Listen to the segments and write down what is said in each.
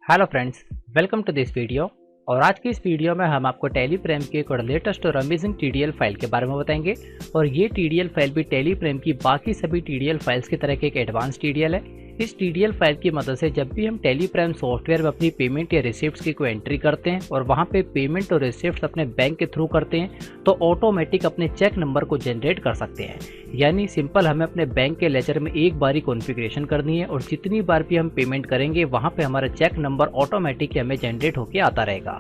Hello friends, welcome to this video. और आज की इस वीडियो में हम आपको टैली प्राइम की एक और लेटेस्ट और अमेजिंग टीडीएल फाइल के बारे में बताएंगे। और ये टीडीएल फाइल भी टैली प्राइम की बाकी सभी टीडीएल फाइल्स की तरह की एक एडवांस टीडीएल है। इस टीडीएल फाइल की मदद से जब भी हम टैली प्राइम सॉफ्टवेयर में अपनी पेमेंट या रिसिप्ट्स की कोई एंट्री करते हैं और वहाँ पे पेमेंट और रिसिप्ट्स अपने बैंक के थ्रू करते हैं तो ऑटोमेटिक अपने चेक नंबर को जनरेट कर सकते हैं। यानी सिंपल हमें अपने बैंक के लेजर में एक बार ही कॉन्फ़िगरेशन करनी है और जितनी बार भी हम पेमेंट करेंगे वहाँ पे हमारा चेक नंबर ऑटोमेटिक हमें जनरेट होकर आता रहेगा।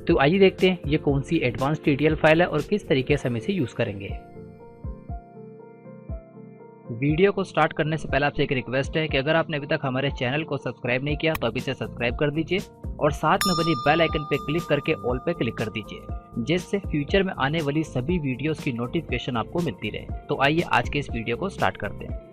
तो आइए देखते हैं ये कौन सी एडवांस टीडीएल फाइल है और किस तरीके से हम इसे यूज़ करेंगे। वीडियो को स्टार्ट करने से पहले आपसे एक रिक्वेस्ट है कि अगर आपने अभी तक हमारे चैनल को सब्सक्राइब नहीं किया तो अभी से सब्सक्राइब कर दीजिए और साथ में बनी बेल आइकन पे क्लिक करके ऑल पे क्लिक कर दीजिए, जिससे फ्यूचर में आने वाली सभी वीडियोस की नोटिफिकेशन आपको मिलती रहे। तो आइए आज के इस वीडियो को स्टार्ट करते हैं।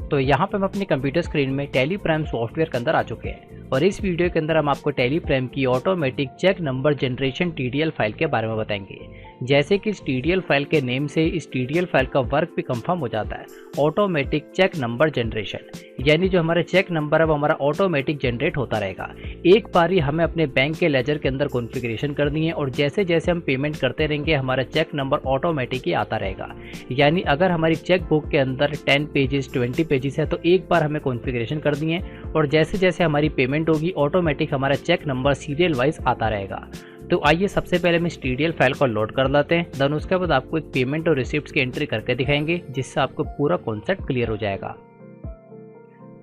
तो यहाँ पे हम अपनी कंप्यूटर स्क्रीन में टैली प्राइम सॉफ्टवेयर के अंदर आ चुके हैं और इस वीडियो के अंदर हम आपको टैली प्राइम की automatic check number generation TDL file के बारे में बताएंगे। जैसे कि इस टीडीएल फाइल के नेम से इस टीडीएल फाइल का वर्क भी कंफर्म हो जाता है, ऑटोमेटिक चेक नंबर जनरेशन। यानी जो हमारा चेक नंबर है वो हमारा ऑटोमेटिक जनरेट होता रहेगा। एक बार ही हमें अपने बैंक के लेजर के अंदर कॉन्फ़िगरेशन करनी है और जैसे जैसे हम पेमेंट करते रहेंगे हमारा चेक नंबर ऑटोमेटिक ही आता रहेगा। यानी अगर हमारी चेक बुक के अंदर 10 पेजेस 20 पेजेस है तो एक बार हमें कॉन्फ़िगरेशन करनी है और जैसे जैसे हमारी पेमेंट होगी ऑटोमेटिक हमारा चेक नंबर सीरियल वाइज आता रहेगा। तो आइए सबसे पहले हम इस टीडीएल फाइल को लोड कर लेते हैं, देन उसके बाद आपको एक पेमेंट और रिसिप्ट्स की एंट्री करके दिखाएंगे जिससे आपको पूरा कॉन्सेप्ट क्लियर हो जाएगा।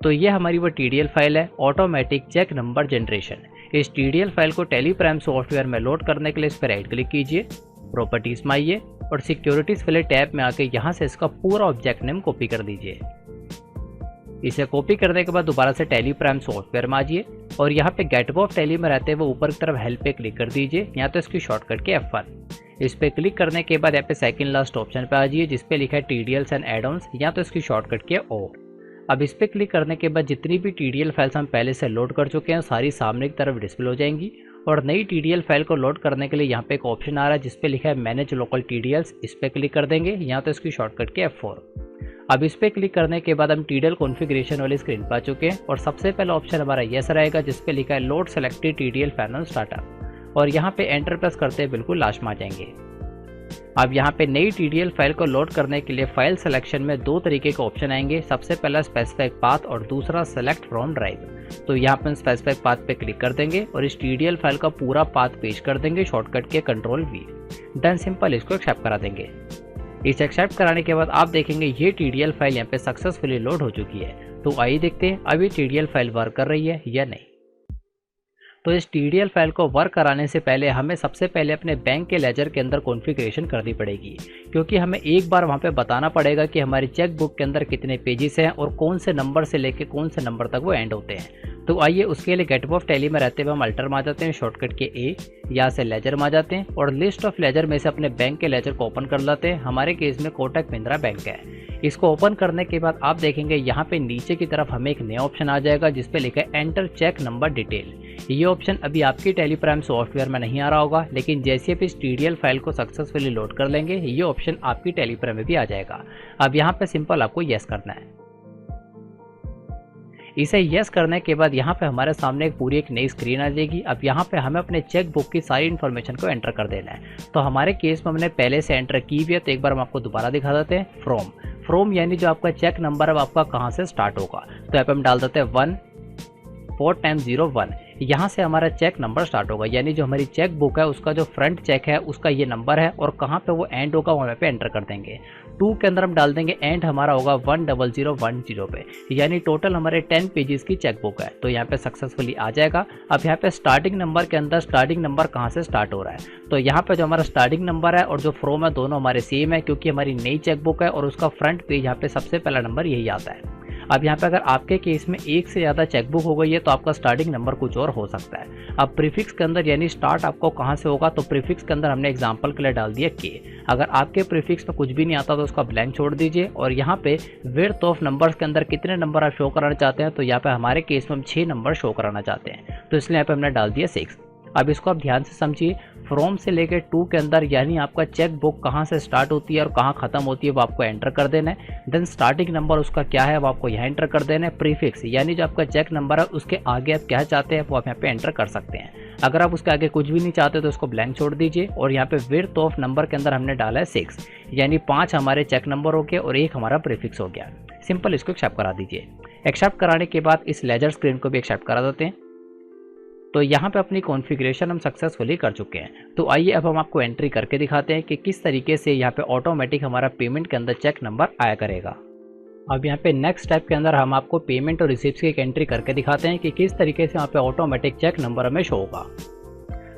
तो ये हमारी वो टीडीएल फाइल है, ऑटोमेटिक चेक नंबर जनरेशन। इस टीडीएल फाइल को टैली प्राइम सॉफ्टवेयर में लोड करने के लिए इस पर राइट क्लिक कीजिए, प्रॉपर्टीज में आइए और सिक्योरिटीज वाले टैब में आके यहाँ से इसका पूरा ऑब्जेक्ट नेम कॉपी कर दीजिए। इसे कॉपी करने के बाद दोबारा से टैली प्राइम सॉफ्टवेयर में आइए और यहाँ पे गेट ऑफ टैली में रहते हुए ऊपर की तरफ हेल्प पे क्लिक कर दीजिए, यहाँ तो इसकी शॉर्टकट के F1। इस पे क्लिक करने के बाद यहाँ पे सेकंड लास्ट ऑप्शन पे आ जाइए जिस पे लिखा है टीडीएल्स एंड एड-ऑन्स, यहाँ तो इसकी शॉर्टकट के O। अब इस पे क्लिक करने के बाद जितनी भी टीडीएल फाइल्स हम पहले से लोड कर चुके हैं सारी सामने की तरफ डिस्प्ले हो जाएंगी और नई टीडीएल फाइल को लोड करने के लिए यहाँ पे एक ऑप्शन आ रहा है जिस पे लिखा है मैनेज लोकल टीडीएल्स, इस पे क्लिक कर देंगे, यहाँ तो इसकी शॉर्टकट के F4। अब इस पे क्लिक करने के बाद हम टीडीएल कॉन्फ़िगरेशन वाली स्क्रीन पर आ चुके हैं और सबसे पहला ऑप्शन हमारा यस रहेगा जिस पे लिखा है load selected TDL file startup और यहाँ पे एंटर प्रेस करते बिल्कुल लास्ट में आ जाएंगे। अब यहाँ पे नई टीडीएल फाइल को लोड करने के लिए फाइल सिलेक्शन में दो तरीके के ऑप्शन आएंगे, सबसे पहला स्पेसिफिक पाथ और दूसरा सेलेक्ट फ्रॉम ड्राइव। तो यहाँ पे स्पेसिफिक पाथ पे क्लिक कर देंगे और इस टीडीएल फाइल का पूरा पाथ पेश कर देंगे शॉर्टकट के Ctrl+V। देन सिंपल इसको एक्सेप्ट करा देंगे। इस एक्सेप्ट कराने के बाद आप देखेंगे ये टीडीएल फाइल यहाँ पे सक्सेसफुली लोड हो चुकी है। तो आइए देखते हैं अब ये टीडीएल फाइल वर्क कर रही है या नहीं। तो इस टीडीएल फाइल को वर्क कराने से पहले हमें सबसे पहले अपने बैंक के लेजर के अंदर कॉन्फ़िगरेशन करनी पड़ेगी, क्योंकि हमें एक बार वहाँ पे बताना पड़ेगा कि हमारी चेक बुक के अंदर कितने पेजेस हैं और कौन से नंबर से लेके कौन से नंबर तक वो एंड होते हैं। तो आइए उसके लिए गेट ऑफ टैली में रहते हुए हम अल्टर में आ जाते हैं, शॉर्टकट के A, यहाँ से लेजर में आ जाते हैं और लिस्ट ऑफ लेजर में से अपने बैंक के लेजर को ओपन कर लेते हैं। हमारे केस में कोटक महिंद्रा बैंक है। इसको ओपन करने के बाद आप देखेंगे यहाँ पे नीचे की तरफ हमें एक नया ऑप्शन आ जाएगा जिस पे लिखा है एंटर चेक नंबर डिटेल। ये ऑप्शन अभी आपकी टैली प्राइम सॉफ्टवेयर में नहीं आ रहा होगा, लेकिन जैसे आप इस टीडीएल फाइल को सक्सेसफुली लोड कर लेंगे ये ऑप्शन आपकी टैली प्राइम में भी आ जाएगा। अब यहाँ पे सिंपल आपको यस करना है। इसे यस करने के बाद यहाँ पे हमारे सामने पूरी एक नई स्क्रीन आ जाएगी। अब यहाँ पे हमें अपने चेक बुक की सारी इन्फॉर्मेशन को एंटर कर देना है। तो हमारे केस में हमने पहले से एंटर की हुई है, तो एक बार हम आपको दोबारा दिखा देते हैं। फ्रॉम यानी जो आपका चेक नंबर है वो आपका कहाँ से स्टार्ट होगा, तो यहाँ पे हम डाल देते हैं 1/4x01। यहाँ से हमारा चेक नंबर स्टार्ट होगा, यानी जो हमारी चेक बुक है उसका जो फ्रंट चेक है उसका ये नंबर है और कहाँ पे वो एंड होगा वहाँ पे एंटर कर देंगे। 2 के अंदर हम डाल देंगे एंड हमारा होगा 10010 पे, यानी टोटल हमारे 10 पेजेस की चेक बुक है। तो यहाँ पे सक्सेसफुली आ जाएगा। अब यहाँ पे स्टार्टिंग नंबर के अंदर स्टार्टिंग नंबर कहाँ से स्टार्ट हो रहा है, तो यहाँ पे जो हमारा स्टार्टिंग नंबर है और जो फ्रॉम है दोनों हमारे सेम है, क्योंकि हमारी नई चेक बुक है और उसका फ्रंट पेज यहाँ पे सबसे पहला नंबर यही आता है। अब यहाँ पे अगर आपके केस में एक से ज़्यादा चेकबुक हो गई है तो आपका स्टार्टिंग नंबर कुछ और हो सकता है। अब प्रीफिक्स के अंदर यानी स्टार्ट आपको कहाँ से होगा, तो प्रीफिक्स के अंदर हमने एग्जांपल के लिए डाल दिया के। अगर आपके प्रीफिक्स में कुछ भी नहीं आता तो उसका ब्लैंक छोड़ दीजिए और यहाँ पे विड्थ ऑफ नंबर्स के अंदर कितने नंबर आप शो कराना चाहते हैं, तो यहाँ पे हमारे केस में हम 6 नंबर शो कराना चाहते हैं, तो इसलिए यहाँ पे हमने डाल दिया 6। अब इसको आप ध्यान से समझिए। फ्रॉम से लेकर टू के अंदर यानी आपका चेक बुक कहाँ से स्टार्ट होती है और कहाँ खत्म होती है वो आपको एंटर कर देना है। देन स्टार्टिंग नंबर उसका क्या है वो आपको यहाँ एंटर कर देना है। प्रीफिक्स यानी जो आपका चेक नंबर है उसके आगे आप क्या चाहते हैं वो आप यहाँ पे एंटर कर सकते हैं। अगर आप उसके आगे कुछ भी नहीं चाहते तो उसको ब्लैंक छोड़ दीजिए। और यहाँ पे विड्थ ऑफ नंबर के अंदर हमने डाला है 6 यानी 5 हमारे चेक नंबर हो गए और 1 हमारा प्रीफिक्स हो गया। सिंपल इसको एक्सेप्ट करा दीजिए। एक्सेप्ट कराने के बाद इस लेजर स्क्रीन को भी एक्सेप्ट करा देते हैं। तो यहाँ पे अपनी कॉन्फ़िगरेशन हम सक्सेसफुली कर चुके हैं। तो आइए अब हम आपको एंट्री करके दिखाते हैं कि किस तरीके से यहाँ पे ऑटोमेटिक हमारा पेमेंट के अंदर चेक नंबर आया करेगा। अब यहाँ पे नेक्स्ट स्टेप के अंदर हम आपको पेमेंट और रिसिप्ट्स की एक एंट्री करके दिखाते हैं कि किस तरीके से यहाँ पे ऑटोमेटिक चेक नंबर हमें शो होगा।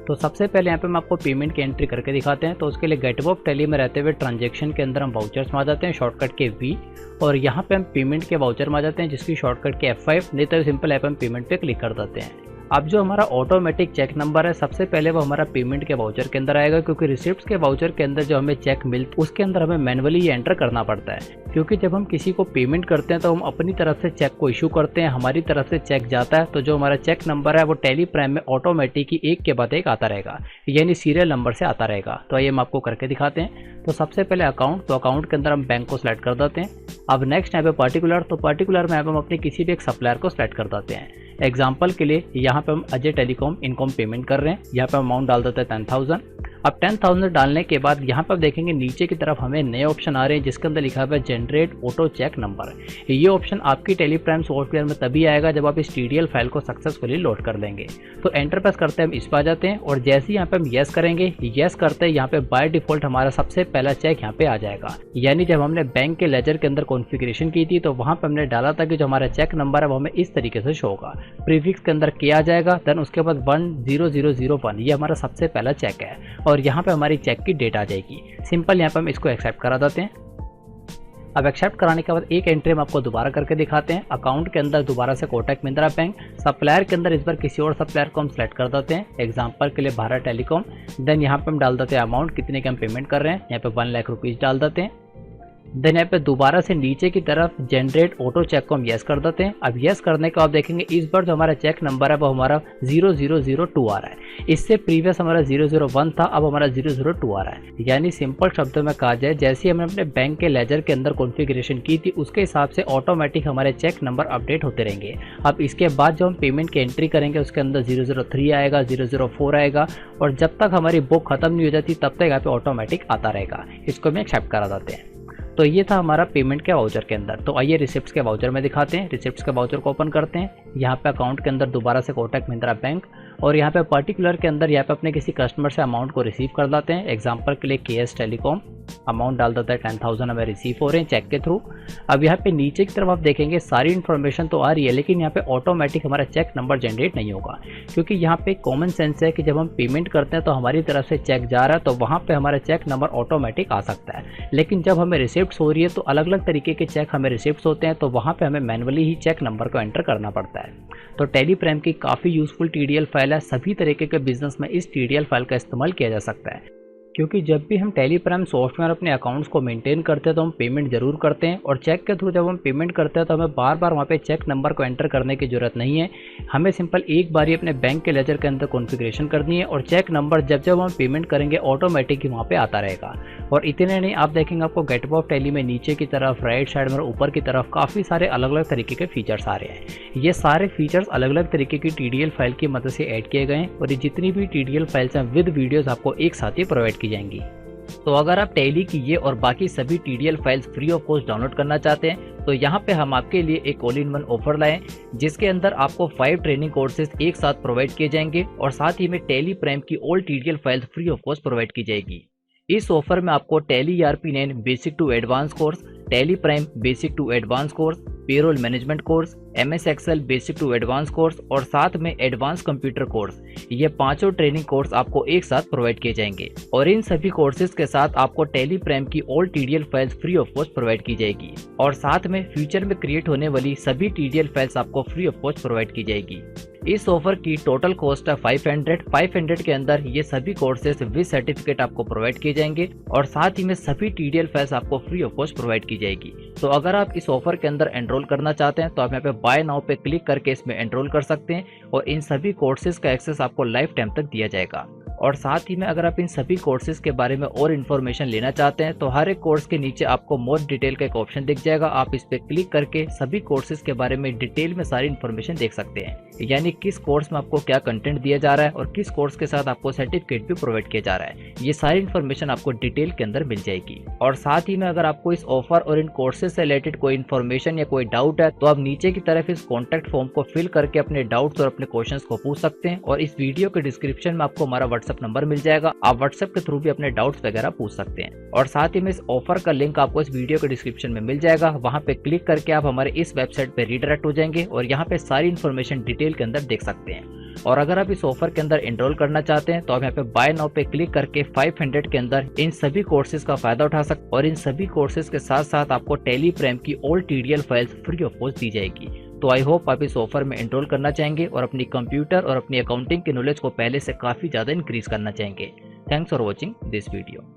तो सबसे पहले यहाँ पे हम आपको पेमेंट की एंट्री करके दिखाते हैं। तो उसके लिए गेटवे ऑफ टैली में रहते हुए ट्रांजैक्शन के अंदर हम वाउचर्स में आ जाते हैं शॉर्टकट के V, और यहाँ पे हम पेमेंट के वाउचर में आ जाते हैं जिसकी शॉर्टकट के F5, नहीं तो सिंपल ऐप हम पेमेंट पे क्लिक कर देते हैं। अब जो हमारा ऑटोमेटिक चेक नंबर है सबसे पहले वो हमारा पेमेंट के वाउचर के अंदर आएगा, क्योंकि रिसिप्ट्स के वाउचर के अंदर जो हमें चेक मिलता है उसके अंदर हमें मैनुअली ये एंटर करना पड़ता है। क्योंकि जब हम किसी को पेमेंट करते हैं तो हम अपनी तरफ से चेक को इशू करते हैं, हमारी तरफ से चेक जाता है, तो जो हमारा चेक नंबर है वो टैली प्राइम में ऑटोमेटिक ही एक के बाद एक आता रहेगा, यानी सीरियल नंबर से आता रहेगा। तो आइए हम आपको करके दिखाते हैं। तो सबसे पहले अकाउंट, तो अकाउंट के अंदर हम बैंक को सिलेक्ट कर देते हैं। अब नेक्स्ट यहाँ पे पर्टिकुलर, तो पर्टिकुलर में हम अपने किसी भी एक सप्लायर को सिलेक्ट कर देते हैं। एग्जाम्पल के लिए यहाँ पे हम अजय टेलीकॉम इनकॉम पेमेंट कर रहे हैं, यहाँ पे अमाउंट डाल देते हैं 10,000। अब 10,000 डालने के बाद यहाँ पर आप देखेंगे नीचे की तरफ हमें नए ऑप्शन आ रहे हैं जिसके अंदर लिखा हुआ है जनरेट ऑटो चेक नंबर। ये ऑप्शन आपकी टेली प्राइम सॉफ्टवेयर में तभी आएगा जब आप इस TDL फाइल को सक्सेसफुली लोड कर लेंगे। तो एंटर प्रेस करते हैं, हम इस पर आ जाते हैं और जैसे ही यहाँ पे हम येस करेंगे, येस करते हैं यहाँ पे बाय डिफॉल्ट हमारा सबसे पहला चेक यहाँ पे आ जाएगा। यानी जब हमने बैंक के लेजर के अंदर कॉन्फ़िगरेशन की थी तो वहाँ पे हमने डाला था कि जो हमारा चेक नंबर है वो हमें इस तरीके से शो होगा। प्रीफिक्स के अंदर के आ जाएगा, देन उसके बाद 10001 ये हमारा सबसे पहला चेक है और यहाँ पे हमारी चेक की डेट आ जाएगी। सिंपल यहाँ पे हम इसको एक्सेप्ट करा देते हैं। अब एक्सेप्ट कराने के बाद एक एंट्री हम आपको दोबारा करके दिखाते हैं। अकाउंट के अंदर दोबारा से कोटक महिंद्रा बैंक, सप्लायर के अंदर इस बार किसी और सप्लायर को हम सेलेक्ट कर देते हैं, एग्जांपल के लिए भारत टेलीकॉम। देन यहाँ पे हम डाल देते हैं अमाउंट कितने का हम पेमेंट कर रहे हैं, यहाँ पे 1 लाख रुपीज़ डाल देते हैं। देन यहाँ पे दोबारा से नीचे की तरफ जनरेट ऑटो चेक को हम येस कर देते हैं। अब येस करने के बाद देखेंगे इस बार जो हमारा चेक नंबर है वो हमारा 0002 आ रहा है। इससे प्रीवियस हमारा 001 था, अब हमारा 002 आ रहा है। यानी सिंपल शब्दों में कहा जाए जैसे हमने अपने बैंक के लेजर के अंदर कॉन्फ़िगरेशन की थी उसके हिसाब से ऑटोमेटिक हमारे चेक नंबर अपडेट होते रहेंगे। अब इसके बाद जो हम पेमेंट की एंट्री करेंगे उसके अंदर 003 आएगा, 004 आएगा और जब तक हमारी बुक खत्म नहीं हो जाती तब तक यहाँ पे ऑटोमेटिक आता रहेगा। इसको हम एक्सेप्ट करा देते हैं। तो ये था हमारा पेमेंट के वाउचर के अंदर। तो आइए रिसिप्ट्स के वाउचर में दिखाते हैं। रिसिप्ट्स के वाउचर को ओपन करते हैं। यहाँ पे अकाउंट के अंदर दोबारा से कोटक महिंद्रा बैंक और यहाँ पे पर्टिकुलर के अंदर यहाँ पे अपने किसी कस्टमर से अमाउंट को रिसीव कर लाते हैं। एग्जांपल के लिए KS टेलीकॉम, अमाउंट डाल देता है 10,000 हमें रिसीव हो रहे हैं चेक के थ्रू। अब यहाँ पे नीचे की तरफ आप देखेंगे सारी इन्फॉर्मेशन तो आ रही है लेकिन यहाँ पे ऑटोमेटिक हमारा चेक नंबर जनरेट नहीं होगा, क्योंकि यहाँ पे कॉमन सेंस है कि जब हम पेमेंट करते हैं तो हमारी तरफ से चेक जा रहा है तो वहाँ पे हमारा चेक नंबर ऑटोमेटिक आ सकता है। लेकिन जब हमें रिसिप्ट्स हो रही है तो अलग अलग तरीके के चेक हमें रिसिप्ट्स होते हैं तो वहाँ पे हमें मैनुअली ही चेक नंबर को एंटर करना पड़ता है। तो टैली प्राइम की काफ़ी यूजफुल TDL फाइल है। सभी तरीके के बिजनेस में इस TDL फाइल का इस्तेमाल किया जा सकता है, क्योंकि जब भी हम टैली प्राइम सॉफ्टवेयर अपने अकाउंट्स को मेंटेन करते हैं तो हम पेमेंट जरूर करते हैं और चेक के थ्रू जब हम पेमेंट करते हैं तो हमें बार बार वहाँ पे चेक नंबर को एंटर करने की ज़रूरत नहीं है। हमें सिंपल एक बार ही अपने बैंक के लेजर के अंदर कॉन्फ़िगरेशन करनी है और चेक नंबर जब जब हम पेमेंट करेंगे ऑटोमेटिक ही वहाँ पे आता रहेगा। और इतने नहीं, आप देखेंगे आपको गेटवे ऑफ टैली में नीचे की तरफ, राइट साइड में, ऊपर की तरफ काफ़ी सारे अलग अलग तरीके के फीचर्स आ रहे हैं। ये सारे फीचर्स अलग अलग तरीके की TDL फाइल की मदद से ऐड किए गए हैं और ये जितनी भी TDL फाइल्स हैं विद वीडियोज़ आपको एक साथ ही प्रोवाइड की जाएंगी। तो अगर आप टैली की ये और बाकी सभी TDL files free of cost download करना चाहते हैं तो यहाँ पे हम आपके लिए एक ऑल इन वन ऑफर लाए जिसके अंदर आपको 5 ट्रेनिंग कोर्सेज एक साथ प्रोवाइड किए जाएंगे और साथ ही में टैली प्राइम की all TDL files free of cost provide की जाएगी। इस ऑफर में आपको Tally ERP9 basic to advance course, Tally Prime basic to advance course, payroll management course, MS Excel basic to advance course और साथ में advance computer course, ये पांचों ट्रेनिंग कोर्स आपको एक साथ प्रोवाइड किए जाएंगे। और इन सभी कोर्सेज के साथ आपको टैली प्राइम की all TDL files free of cost provide की जाएगी और साथ में फ्यूचर में क्रिएट होने वाली सभी TDL फाइल्स आपको फ्री ऑफ कॉस्ट प्रोवाइड की जाएगी। इस ऑफर की टोटल कॉस्ट है 500 के अंदर ये सभी कोर्सेज विद सर्टिफिकेट आपको प्रोवाइड किए जाएंगे और साथ ही में सभी TDL फाइल्स आपको फ्री ऑफ कॉस्ट प्रोवाइड की जाएगी। तो अगर आप इस ऑफर के अंदर एनरोल करना चाहते हैं तो आप यहाँ पे बाय नाउ पे क्लिक करके इसमें एनरोल कर सकते हैं और इन सभी कोर्सेज का एक्सेस आपको लाइफ टाइम तक दिया जाएगा। और साथ ही में अगर आप इन सभी कोर्सेज के बारे में और इन्फॉर्मेशन लेना चाहते हैं तो हर एक कोर्स के नीचे आपको मोर डिटेल का एक ऑप्शन दिख जाएगा। आप इस पे क्लिक करके सभी कोर्सेज के बारे में डिटेल में सारी इन्फॉर्मेशन देख सकते हैं, यानी किस कोर्स में आपको क्या कंटेंट दिया जा रहा है और किस कोर्स के साथ आपको सर्टिफिकेट भी प्रोवाइड किया जा रहा है। ये सारी इन्फॉर्मेशन आपको डिटेल के अंदर मिल जाएगी। और साथ ही में अगर आपको इस ऑफर और इन कोर्सेज से रिलेटेड कोई इन्फॉर्मेशन या कोई डाउट है तो आप नीचे की तरफ इस कॉन्टैक्ट फॉर्म को फिल करके अपने डाउट्स और अपने क्वेश्चंस को पूछ सकते हैं। और इस वीडियो के डिस्क्रिप्शन में आपको हमारा व्हाट्सएप नंबर मिल जाएगा, आप व्हाट्सएप के थ्रू भी अपने डाउट्स वगैरह पूछ सकते हैं। और साथ ही में इस ऑफर का लिंक आपको इस वीडियो के डिस्क्रिप्शन में मिल जाएगा, वहां पे क्लिक करके आप हमारे इस वेबसाइट पे रीडायरेक्ट हो जाएंगे और यहाँ पे सारी इन्फॉर्मेशन डिटेल के अंदर देख सकते हैं। और अगर आप इस ऑफर के अंदर एनरोल करना चाहते हैं तो आप यहाँ पे बाय नाउ पे क्लिक करके 500 के अंदर इन सभी कोर्सेज का फायदा उठा सकते हैं। और इन सभी कोर्सेज के साथ साथ आपको टैली प्राइम की all TDL files free of cost दी जाएगी। तो आई होप आप इस ऑफर में एनरोल करना चाहेंगे और अपनी कंप्यूटर और अपनी अकाउंटिंग की नॉलेज को पहले से काफी ज्यादा इंक्रीज करना चाहेंगे। Thanks for watching this video.